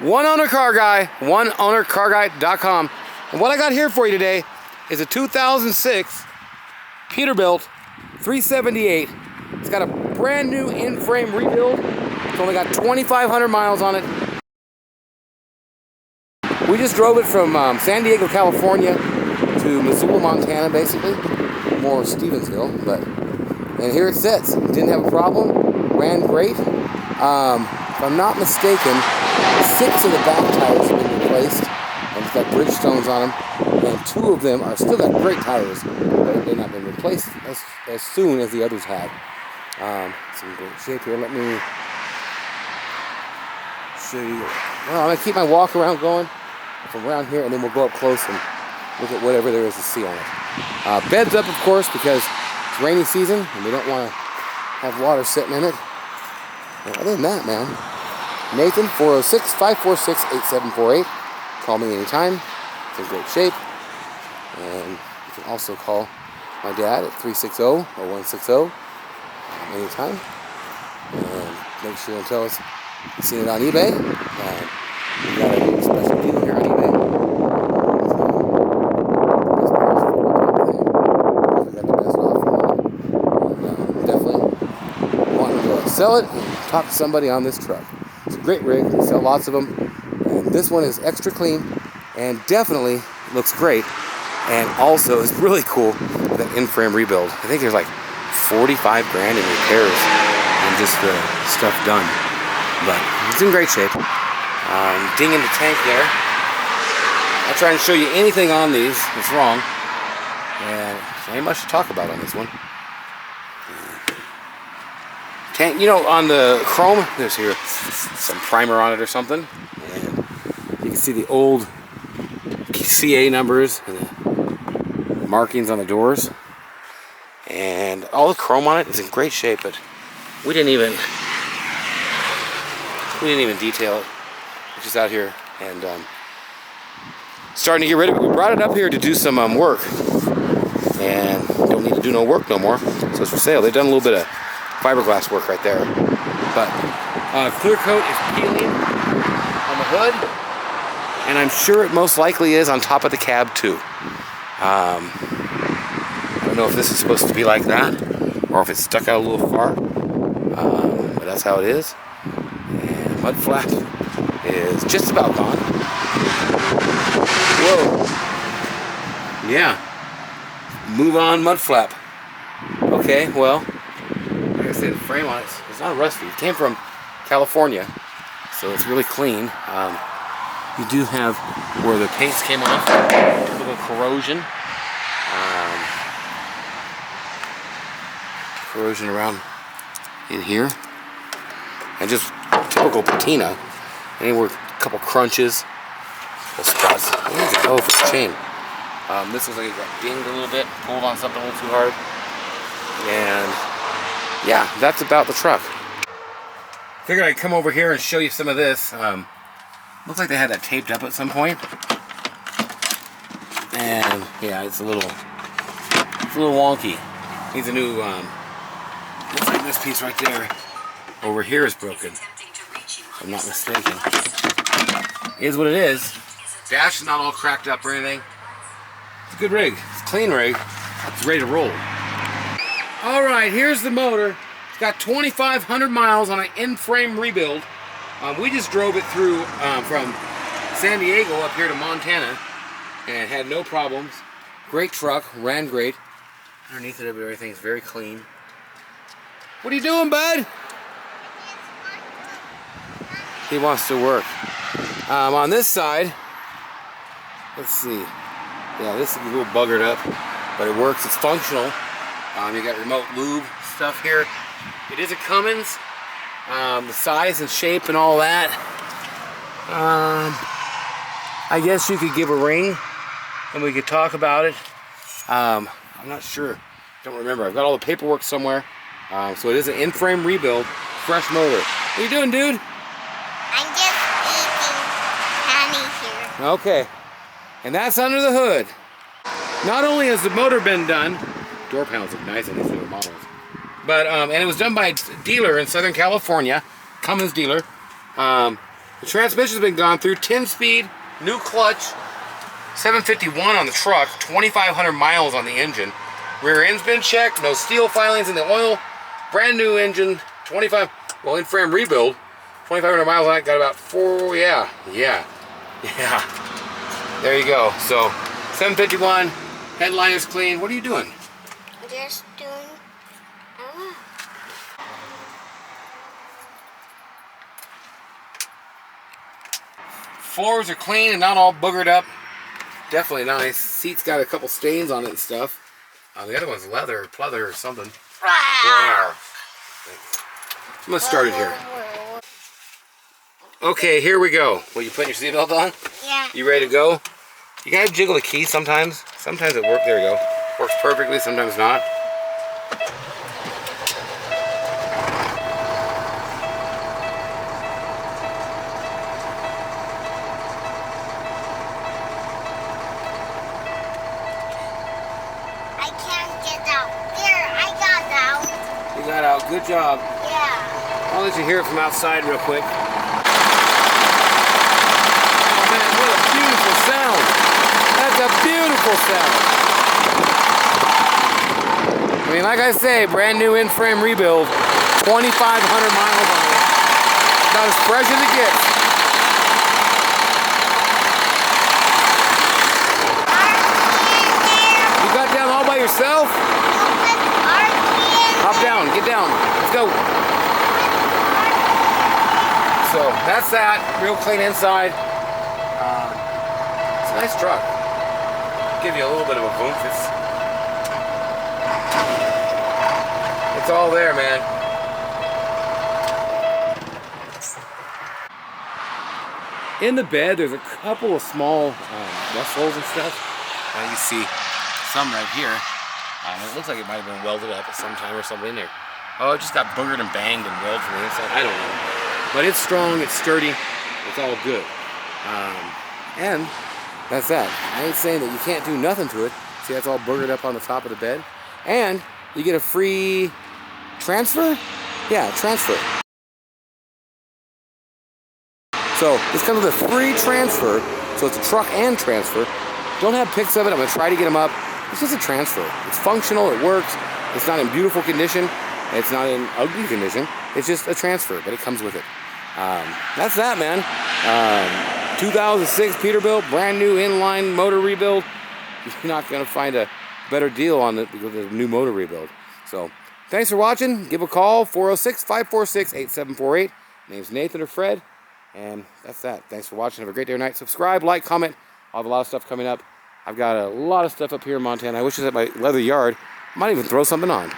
One owner car guy, oneownercarguy.com. And what I got here for you today is a 2006 Peterbilt 378. It's got a brand new in-frame rebuild. It's only got 2,500 miles on it. We just drove it from San Diego, California to Missoula, Montana, basically. More Stevensville, but... And here it sits. Didn't have a problem. Ran great. If I'm not mistaken, 6 of the back tires have been replaced. And it's got Bridgestones on them. And 2 of them are still got great tires. But they've not been replaced as soon as the others had. It's in great shape here. Let me show you. Well, I'm going to keep my walk around going from around here, and then we'll go up close and look at whatever there is to see on it. Beds up, of course, because it's rainy season and we don't want to have water sitting in it. And other than that, man, Nathan, 406-546-8748. Call me anytime. It's in great shape. And you can also call my dad at 360-0160 anytime. And make sure and tell us you've seen it on eBay. We got a special deal here on eBay. We got the best offer. And definitely want to sell it and talk to somebody on this truck. It's a great rig. We sell lots of them. And this one is extra clean and definitely looks great. And also is really cool with that in-frame rebuild. I think there's like 45 grand in repairs and just the stuff done. But it's in great shape. Ding in the tank there. I'll try and show you anything on these that's wrong. And there ain't much to talk about on this one. Tank, you know, on the chrome, there's here some primer on it or something. And you can see the old CA numbers and the markings on the doors. And all the chrome on it is in great shape, but we didn't even detail it. It's just out here and starting to get rid of it. We brought it up here to do some work, and don't need to do no work no more. So it's for sale. They've done a little bit of fiberglass work right there, but clear coat is peeling on the hood, and I'm sure it most likely is on top of the cab too. I don't know if this is supposed to be like that or if it's stuck out a little far, but that's how it is. And mud flap is just about gone. Whoa. Yeah. Move on mud flap. Okay, well, like I said, the frame on it, it's not rusty. It came from California, so it's really clean. You do have where the paints came off, a little corrosion. Corrosion around in here. And just typical patina. Anywhere, a couple crunches, spots. Oh, for the chain. This looks like it got dinged a little bit, pulled on something a little too hard. And yeah, that's about the truck. Figured I'd come over here and show you some of this. Looks like they had that taped up at some point. And yeah, it's a little wonky. Needs a new, looks like this piece right there over here is broken. If I'm not mistaken. It is what it is. Dash is not all cracked up or anything. It's a good rig. It's a clean rig. It's ready to roll. Alright, here's the motor. It's got 2,500 miles on an in-frame rebuild. We just drove it through from San Diego up here to Montana and had no problems. Great truck, ran great. Underneath it, everything's very clean. What are you doing, bud? He wants to work. On this side, let's see. Yeah, this is a little buggered up, but it works. It's functional. You got remote lube stuff here. It is a Cummins. The size and shape and all that. I guess you could give a ring and we could talk about it. I'm not sure. Don't remember. I've got all the paperwork somewhere. So it is an in-frame rebuild, fresh motor. What are you doing, dude? I'm just eating honey here. Okay. And that's under the hood. Not only has the motor been done, door panels look nice on these newer models, but and it was done by a dealer in Southern California, Cummins dealer. The transmission's been gone through. 10-speed, new clutch, 751 on the truck, 2,500 miles on the engine. Rear end's been checked, no steel filings in the oil. Brand new engine, in-frame rebuild. 2,500 miles on it, got about 4, yeah. There you go. So, 751, headline is clean. What are you doing? Just doing. Floors are clean and not all boogered up. Definitely nice. Seat's got a couple stains on it and stuff. The other one's leather or pleather or something. I'm gonna start it here. Okay, here we go. Well, you putting your seatbelt on? Yeah. You ready to go? You gotta jiggle the key sometimes. Sometimes it works. There you go. Works perfectly, sometimes not. I can't get out. There, I got out. You got out. Good job. Yeah. I'll let you hear it from outside real quick. Oh man, what a beautiful sound. That's a beautiful sound. I mean, like I say, brand new in-frame rebuild, 2,500 miles on it. About as fresh as it gets. You got down all by yourself? Hop down, get down. Let's go. So that's that, real clean inside. It's a nice truck. Give you a little bit of a boom. It's all there, man. In the bed, there's a couple of small rust holes and stuff. You see some right here. It looks like it might have been welded up at some time or something in there. Oh, it just got boogered and banged and welded from the inside. I don't know. But it's strong, it's sturdy, it's all good. And that's that. I ain't saying that you can't do nothing to it. See, that's all boogered up on the top of the bed. And you get a free transfer? Yeah, transfer. So this comes with a free transfer. So it's a truck and transfer. Don't have pics of it. I'm going to try to get them up. It's just a transfer. It's functional. It works. It's not in beautiful condition. It's not in ugly condition. It's just a transfer, but it comes with it. That's that, man. 2006 Peterbilt, brand new inline motor rebuild. You're not going to find a better deal on it because of a new motor rebuild. So, thanks for watching. Give a call, 406-546-8748. Name's Nathan or Fred. And that's that. Thanks for watching. Have a great day or night. Subscribe, like, comment. I'll have a lot of stuff coming up. I've got a lot of stuff up here in Montana. I wish it was at my leather yard. I might even throw something on.